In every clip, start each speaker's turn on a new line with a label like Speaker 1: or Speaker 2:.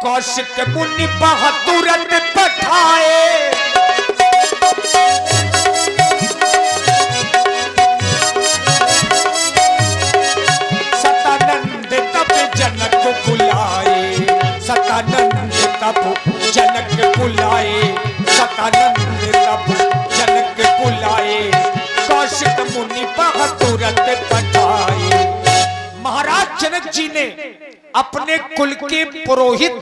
Speaker 1: कौशिक मुनि बहादुरत पठाए, सतानंद तब जनक बुलाए, सतानंद तब जनक बुलाए, सतानंद तब जनक बुलाए, कौशिक मुनि बहादुरत पठाए। महाराज जनक जी ने अपने कुल के पुरोहित,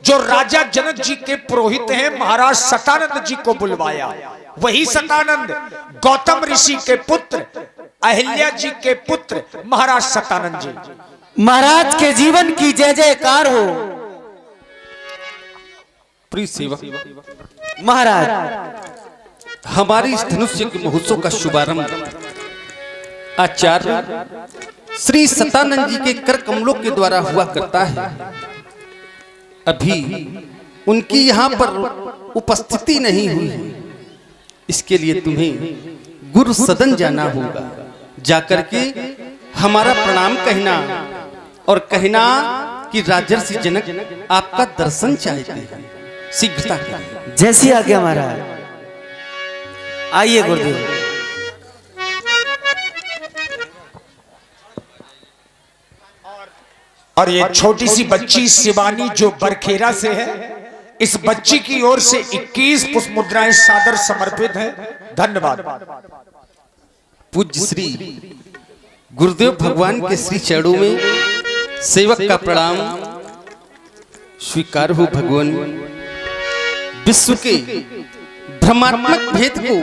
Speaker 1: जो राजा जनक जी के पुरोहित हैं, महाराज सतानंद जी को बुलवाया। वही सतानंद गौतम ऋषि के पुत्र, अहिल्या जी के पुत्र महाराज सतानंद जी।
Speaker 2: महाराज के जीवन की जय जयकार हो।
Speaker 3: प्रिय सेवक,
Speaker 2: महाराज
Speaker 3: हमारी इस धनुष्य के महोत्सव का शुभारंभ आचार्य श्री सतानंद जी के कर कमलों के द्वारा हुआ करता है। अभी उनकी यहाँ पर उपस्थिति नहीं हुई है, इसके लिए तुम्हें गुरु सदन जाना होगा। जाकर के हमारा प्रणाम कहना और कहना कि राजर्षि जनक आपका दर्शन चाहते हैं, शीघ्रता करें।
Speaker 2: जैसी आज्ञा महाराज। आइए गुरुदेव।
Speaker 1: और ये छोटी सी बच्ची शिवानी जो बरखेरा से है, इस बच्ची की ओर से 21 पुष्प मुद्राएं सादर समर्पित हैं। धन्यवाद।
Speaker 3: पूज्य श्री गुरुदेव भगवान के श्री चरणों में सेवक का प्रणाम स्वीकार हो। भगवान विश्व के भ्रमात्मक भेद को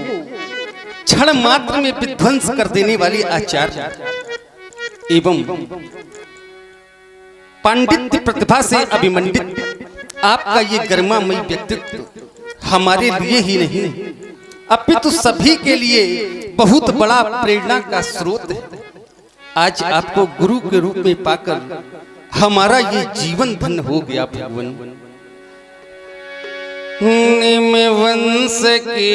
Speaker 3: क्षण मात्र में विध्वंस कर देने वाली आचार्य एवं पांडित्य प्रतिभा से अभिमंडित आपका ये गरिमामयी व्यक्तित्व हमारे लिए ही नहीं अपितु सभी के लिए बहुत बड़ा प्रेरणा का स्रोत है। आज आपको गुरु के रूप में पाकर हमारा ये जीवन धन्य हो गया। भगवान निम वंश के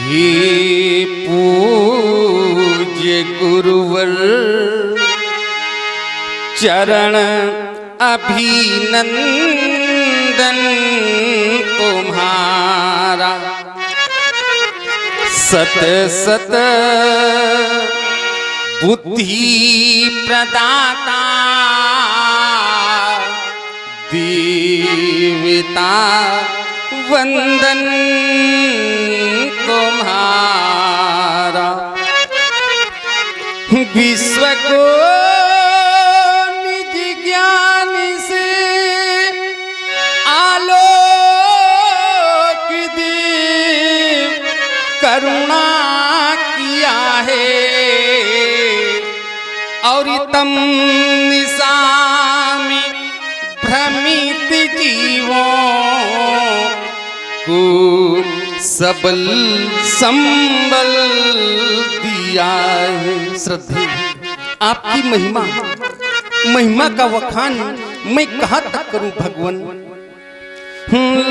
Speaker 3: ये पूज्य गुरुवर चरण अभिनंदन तुम्हारा, सत सत बुद्धि प्रदाता देवता वंदन तुम्हारा। विश्व को निज ज्ञान से आलोक दे करुणा किया है, और तम निशा में भ्रमित जीवों को सबल संबल दिया है। श्रद्धे आपकी महिमा का वखान मैं कहाँ तक करूं भगवान।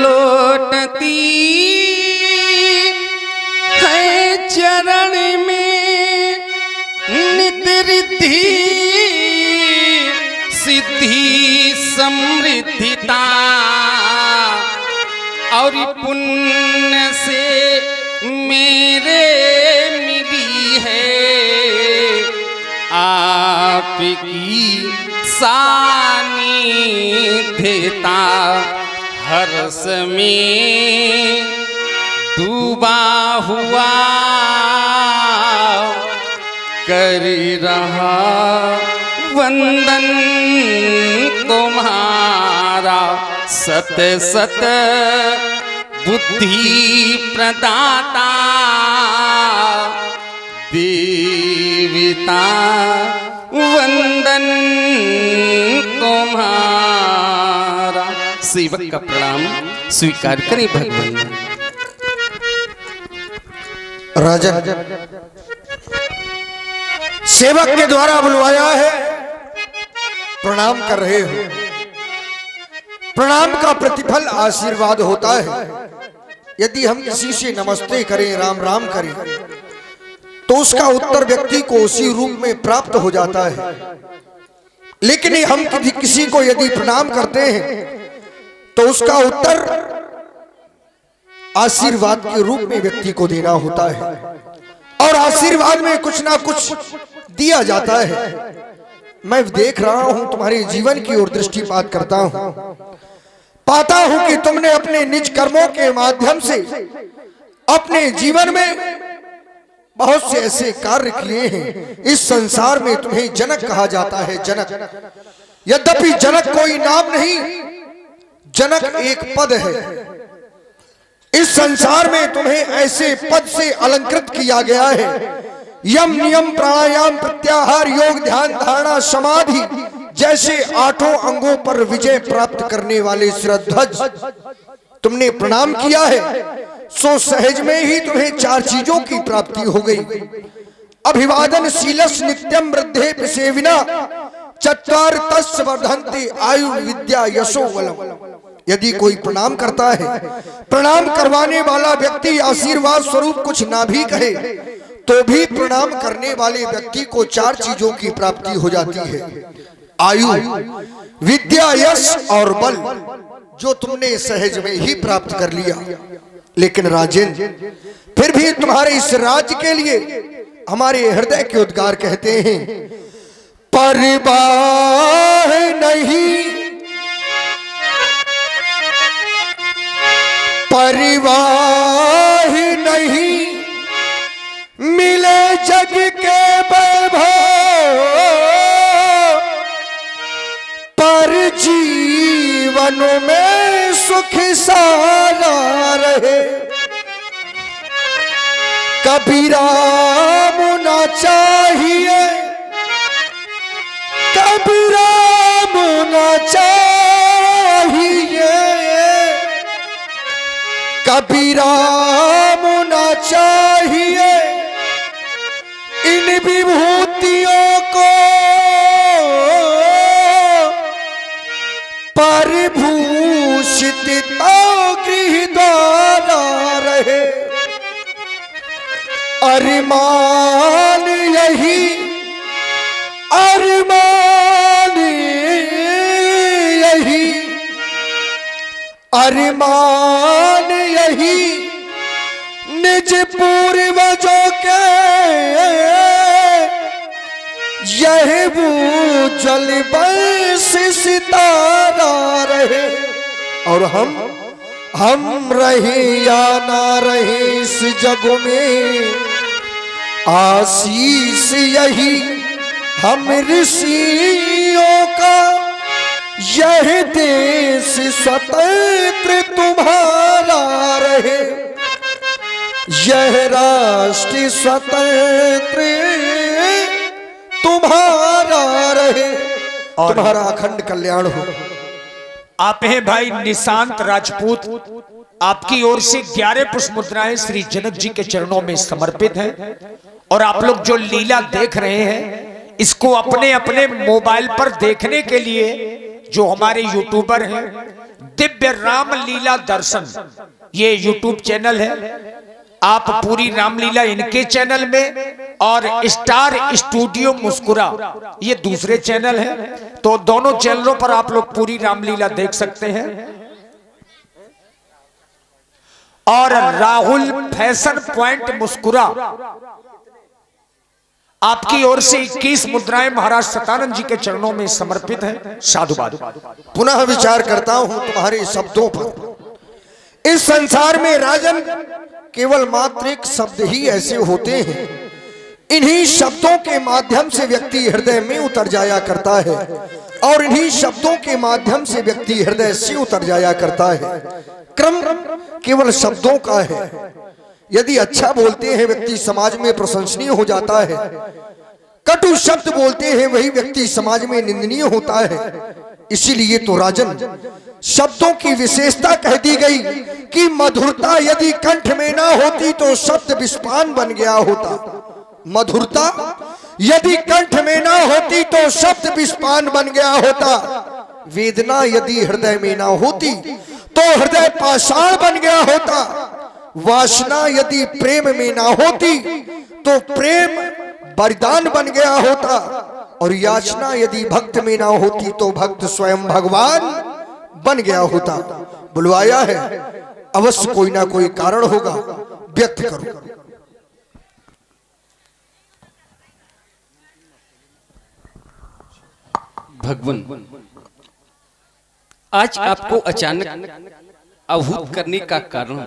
Speaker 3: लौटती है चरण में नित रिद्धि सिद्धि समृद्धिता, और पुण्य से मेरे मिली है आपकी सानिध्यता। हर्ष में डूबा हुआ कर रहा वंदन तुम्हारा, सत सत बुद्धि प्रदाता देवता वंदन तुम्हारा। सेवक का प्रणाम स्वीकार करें भगवान।
Speaker 4: राजा सेवक के द्वारा बुलवाया है, प्रणाम कर रहे हो। प्रणाम का प्रतिफल आशीर्वाद होता है। यदि हम किसी से नमस्ते करें, राम राम करें, तो उसका उत्तर व्यक्ति को उसी रूप में प्राप्त हो जाता है। लेकिन हम किसी को यदि प्रणाम करते हैं तो उसका उत्तर आशीर्वाद के रूप में व्यक्ति को देना होता है, और आशीर्वाद में कुछ ना कुछ दिया जाता है। मैं देख रहा हूं, तुम्हारे जीवन की ओर दृष्टिपात करता हूं, पाता हूं कि तुमने अपने निज कर्मों के माध्यम से अपने जीवन में बहुत से ऐसे कार्य किए हैं। इस संसार में तुम्हें जनक कहा जाता है, जनक। यद्यपि जनक कोई नाम नहीं, जनक एक पद है। इस संसार में तुम्हें ऐसे पद से अलंकृत किया गया है, यम नियम प्राणायाम प्रत्याहार योग ध्यान धारणा समाधि जैसे 8 अंगों पर विजय प्राप्त करने वाले सिरध्वज तुमने प्रणाम किया है, सो सहज में ही तुम्हें 4 चीजों की प्राप्ति हो गई। अभिवादन शीलस नित्यम वृद्धे सेविना चत्वार तस् वर्धन्ते आयु विद्या यशो बलम। यदि कोई प्रणाम करता है, प्रणाम करवाने वाला व्यक्ति आशीर्वाद स्वरूप कुछ ना भी कहे तो भी प्रणाम करने वाले व्यक्ति को 4 चीजों की प्राप्ति हो जाती है, आयु विद्या यश और बल, जो तुमने सहज में ही प्राप्त कर लिया। लेकिन राजन, फिर भी तुम्हारे इस राज्य के लिए हमारे हृदय के उद्गार कहते हैं, परिवाह नहीं, परिवाह नहीं मिले जग के वैभव, पर जीवन में सुख सारा रहे। कभी राम ना चाहिए, कभी राम ना चाहिए, कभी राम ना चाहिए, इन विभूतियों को परिभूषित गृह द्वारा रहे। अरमान यही, अरमान यही, अरमान यही निज पूर्वजों के, यह वो जल बस सितारा रहे। और हम रहे या ना रहे इस जग में, आशीष यही हम ऋषियों का, यह देश स्वतंत्र तुम्हारा रहे, यह राष्ट्र स्वतंत्र तुम्हारा रहे, तुम्हारा अखंड कल्याण हो।
Speaker 1: आप हैं भाई निशांत राजपूत, आपकी ओर से 11 पुष्प मुद्राएं श्री जनक जी के चरणों में समर्पित हैं। और आप लोग जो लीला देख रहे हैं, इसको अपने अपने मोबाइल पर देखने के लिए जो हमारे यूट्यूबर हैं, दिव्य राम लीला दर्शन, ये यूट्यूब चैनल है। आप पूरी रामलीला इनके चैनल में, और स्टार स्टूडियो मुस्कुरा ये दूसरे चैनल है। तो दोनों चैनलों पर आप लोग पूरी रामलीला देख सकते हैं। और राहुल फैशन पॉइंट मुस्कुरा, आपकी ओर से 21 मुद्राएं महाराज सतानंद जी के चरणों में समर्पित हैं। साधुवाद।
Speaker 4: पुनः विचार करता हूं तुम्हारे शब्दों पर। इस संसार में राजन केवल मात्र एक शब्द ही ऐसे होते हैं, इन्हीं शब्दों के माध्यम से व्यक्ति हृदय में उतर जाया करता है, और इन्हीं शब्दों के माध्यम से व्यक्ति हृदय से उतर जाया करता है। क्रम केवल शब्दों का है। यदि अच्छा बोलते हैं व्यक्ति समाज में प्रशंसनीय हो जाता है, कटु शब्द बोलते हैं वही व्यक्ति समाज में निंदनीय होता है। इसीलिए तो राजन शब्दों की विशेषता कह दी गई कि मधुरता यदि कंठ में ना होती तो शब्द विस्पान बन गया होता। मधुरता यदि कंठ में ना होती तो शब्द विस्पान बन गया होता। वेदना यदि हृदय में ना होती तो हृदय पाषाण बन गया होता। वासना यदि प्रेम में ना होती तो प्रेम बलिदान बन गया होता। और याचना यदि भक्त में ना होती तो भक्त स्वयं भगवान बन गया होता। बुलवाया है, अवश्य कोई ना कोई कारण होगा, व्यक्त करो।
Speaker 3: भगवान, आज आपको अचानक आहूत करने का कारण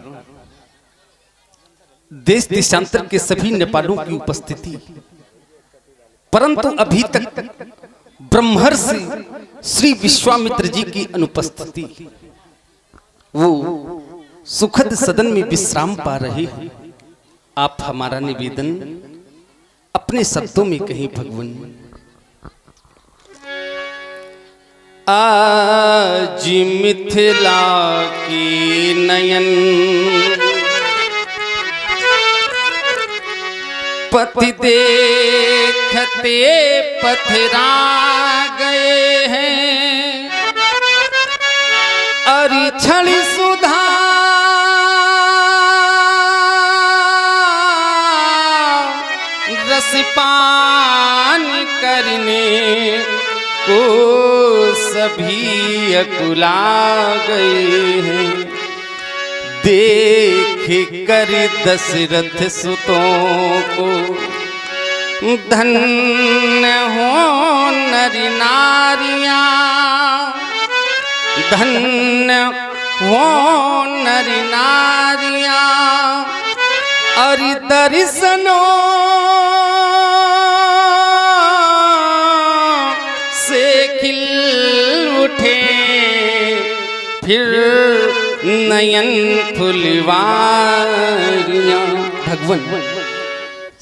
Speaker 3: देश देशांतर के सभी नेपालों की उपस्थिति, परंतु अभी तक ब्रह्मर्षि श्री विश्वामित्र जी की अनुपस्थिति। वो सुखद सदन में विश्राम पा रहे हैं। आप हमारा निवेदन अपने शब्दों में कहें भगवान। आज मिथिला की नयन पति देखते पथरा गए हैं, अरिछड़ सुधा रसपान करने को सभी अकुला गए हैं। देख कर दशरथ सुतों को धन्य हो नरी नारियां, धन्य हो नरी नारियां, और दर्शनों से खिल उठे फिर नयन फुलवारियां। भगवान,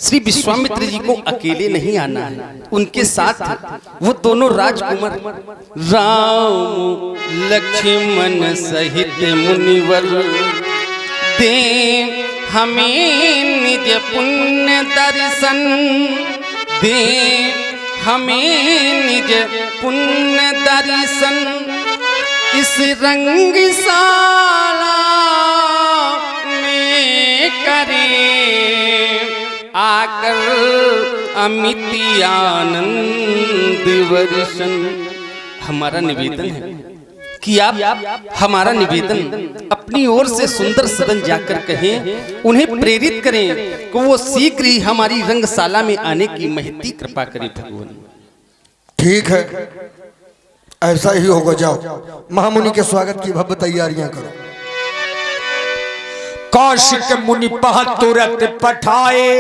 Speaker 3: श्री विश्वामित्र जी को अकेले नहीं आना है, उनके साथ वो दोनों राजकुमार राम लक्ष्मण सहित मुनिवर दे हमें निज पुण्य दर्शन, दे हमें निज पुण्य दर्शन। इस रंगशाला में करें आकर अमित आनंद वर्षन। हमारा निवेदन है कि आप हमारा निवेदन अपनी ओर से सुंदर सदन जाकर कहें, उन्हें प्रेरित करें कि वो शीघ्र ही हमारी रंगशाला में आने की महती कृपा करें भगवान।
Speaker 4: ठीक है, ऐसा ही होगा। जाओ, महामुनि के स्वागत की भव्य तैयारियां करो।
Speaker 1: कौशिक मुनि पह तुरंत पठाए,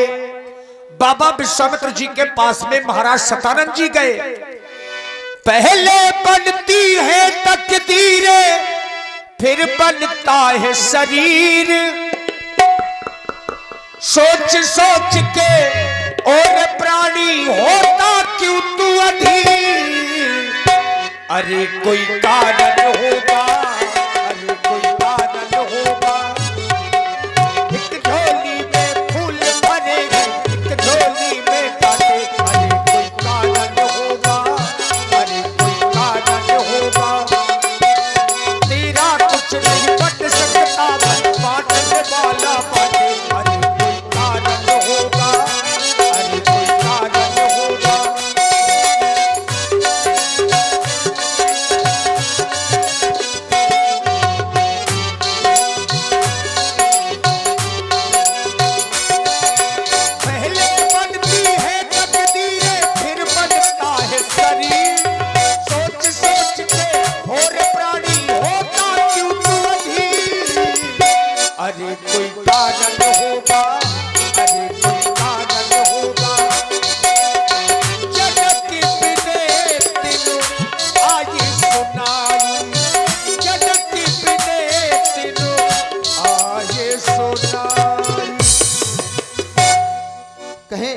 Speaker 1: बाबा विश्वामित्र जी के पास में महाराज सतानंद जी गए। पहले बनती है तकदीरे, फिर बनता है शरीर। सोच सोच के और प्राणी होता क्यों तू अधीर। अरे कोई कारण होगा, अरे कोई कारण होगा। एक झोली में फूल भरे हैं, एक झोली में कांटे। अरे कोई कारण होगा, अरे कोई कारण होगा। तेरा कुछ नहीं बट सकता, बांटने वाला बांटे। अरे कोई कारण होगा, अरे कोई कारण होगा। अरे कोई कारण होगा, अरे कोई कारण होगा। जनक बिने तिनु आये सुनाई, जनक बिने तिनु आये सुनाई।
Speaker 2: कहें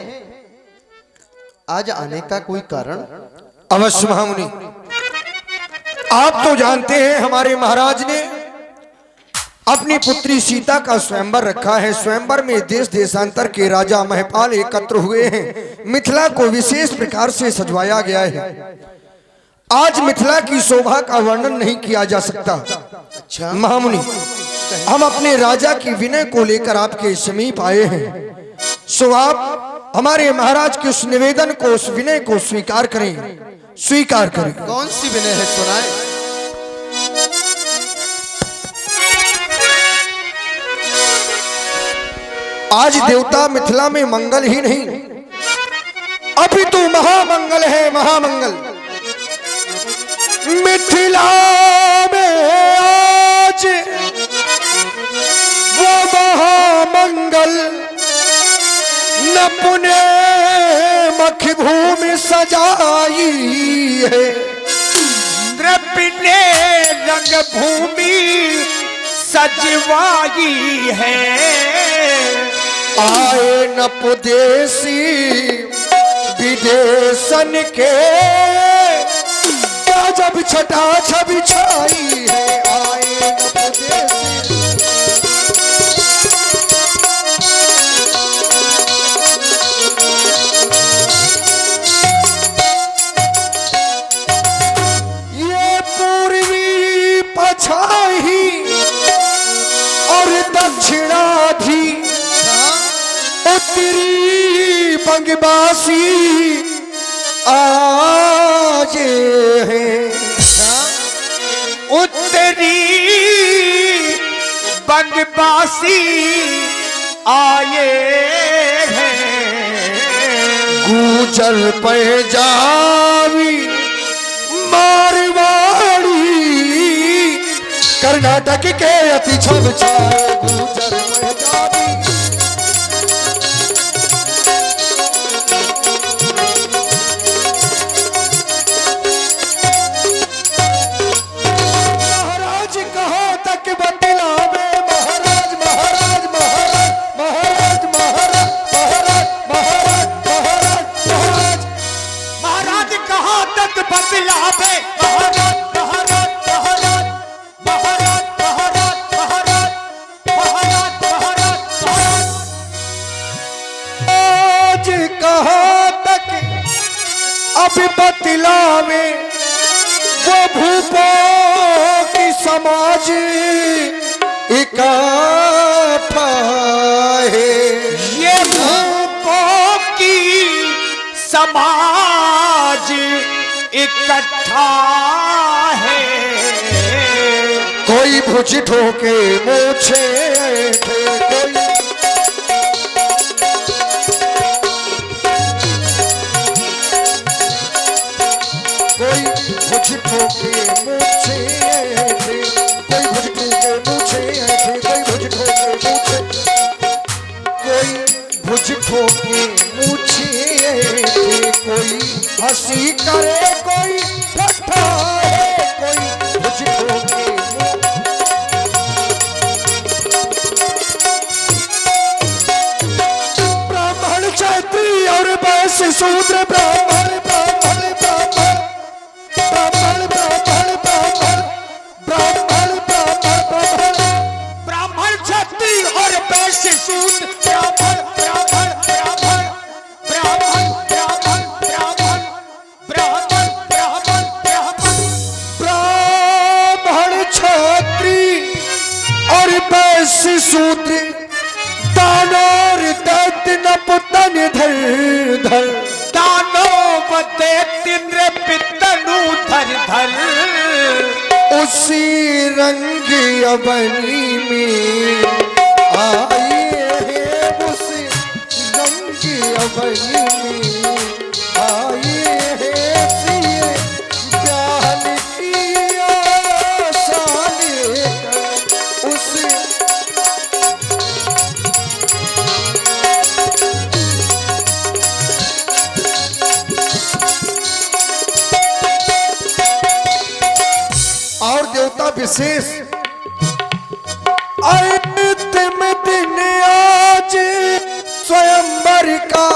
Speaker 2: आज आने का कोई कारण?
Speaker 4: अवश्य महामुनि, आप तो जानते हैं हमारे महाराज ने अपनी पुत्री सीता का स्वयंवर रखा है। स्वयंवर में देश देशांतर के राजा महपाल एकत्र हुए हैं। मिथिला को विशेष प्रकार से सजवाया गया है। आज मिथिला की शोभा का वर्णन नहीं किया जा सकता। अच्छा महामुनि, हम अपने राजा की विनय को लेकर आपके समीप आए हैं। सो आप हमारे महाराज के उस निवेदन को, उस विनय को स्वीकार करें, स्वीकार करें।
Speaker 2: कौन सी विनय है, सुनाए।
Speaker 4: आज देवता मिथिला में मंगल ही नहीं, अभी तो महामंगल है, महामंगल। मिथिला में आज वो महामंगल, न पुणे मख भूमि सजाई है,
Speaker 1: नृप ने रंग भूमि सजवाई है।
Speaker 4: आए नपदेसी विदेशन के, क्या जब छटा छवि छाई है। आए नपदेसी ये पूर्वी पछाई और दक्षिणाधि उत्तरी बंगबासी आज है।
Speaker 1: उत्तरी बंगबासी आए हैं।
Speaker 4: गुजर पंजाबी मारवाड़ी कर्नाटक के अति छब छाए। गुजर पंजाबी महाराज कहाँ तक बतलावे, महाराज महाराज महाराज महाराज महाराज महाराज महाराज महाराज
Speaker 1: महाराज कहाँ तक बतलावे, महाराज महाराज महाराज महाराज महाराज महाराज महाराज महाराज।
Speaker 4: आज कहाँ तक अब बतलावे, वो भूपों की समाज इकट्ठा है।
Speaker 1: ये भूपों की समाज इकट्ठा है।
Speaker 4: कोई भुज ठोके मूछे कोई, कोई भुज ठोके मूछे कोई भुज ठोके मूछे कोई भुज ठोके मूछे, कोई भुज ठोके मूछे कोई हंसी करे कोई ठट्ठा है। कोई भुज ठोके ब्राह्मण क्षत्रिय और वैश्य शूद्र, ब्राह्मण ब्राह्मण ब्राह्मण ब्राह्मण ब्राह्मण ब्राह्मण ब्राह्मण ब्राह्मण ब्राह्मण
Speaker 1: ब्राह्मण क्षत्रिय और वैश्य शूद्र, ब्राह्मण ब्राह्मण ब्राह्मण ब्राह्मण ब्राह्मण ब्राह्मण ब्राह्मण ब्राह्मण ब्राह्मण।
Speaker 4: ब्राह्मण क्षत्रिय और वैश्य शूद्र, दानोर दैत्य नपुतन धर धर,
Speaker 1: दानव दैत्य नृपितनु धर धर।
Speaker 4: उसी रंग अवनी में आए हैं, उसी रंग अवनी में आए हैं। सिए ज्ञान की आशा लेकर उस और देवता विशेष अंतिम दिन आज स्वयंवर का,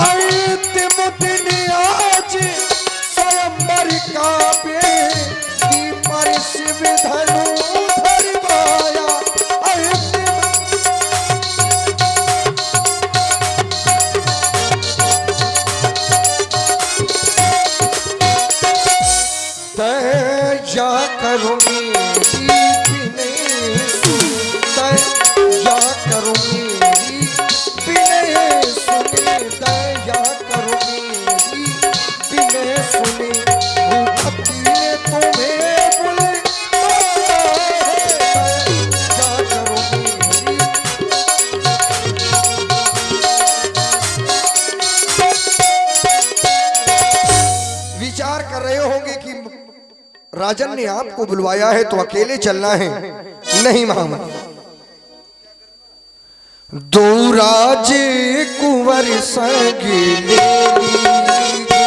Speaker 4: अंतिम दिन आज स्वयंवर का। बेदी पर शिव धनु धरवाया, अंतिम तैया करुणी दीपिने तैया ने सुनी, भूपति ने तुम्हें बुलाया है, क्या करोगी मेरी। विचार कर रहे होंगे कि राजन ने आपको बुलवाया है तो अकेले चलना है। नहीं महामन, दो राज कुंवर संग ले लीजिए,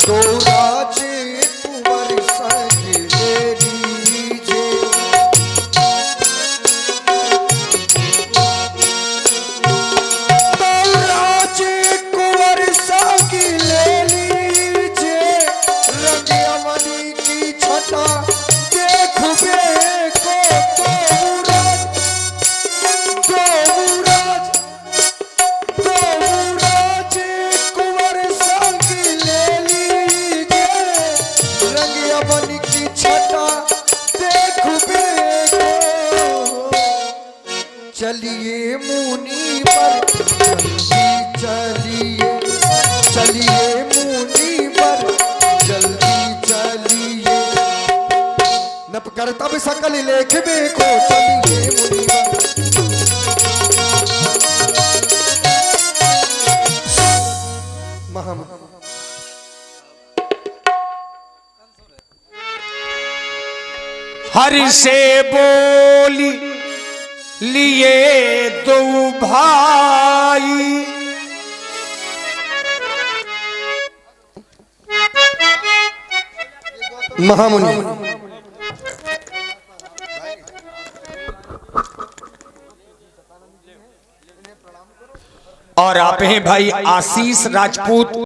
Speaker 4: दो राज कुंवर संग ले लीजिए, दो राज कुंवर संग ले लीजिए, रंग अमनी की छटा चलिए मुनि पर जल्दी चलिए, चलिए मुनि पर जल्दी चलिए, नप कर्तव्य सकल लेख में को चलिए मुनि पर। महामन
Speaker 1: हरि से बोली लिए दो भाई,
Speaker 4: महामुनि
Speaker 1: और आप हैं भाई आशीष राजपूत।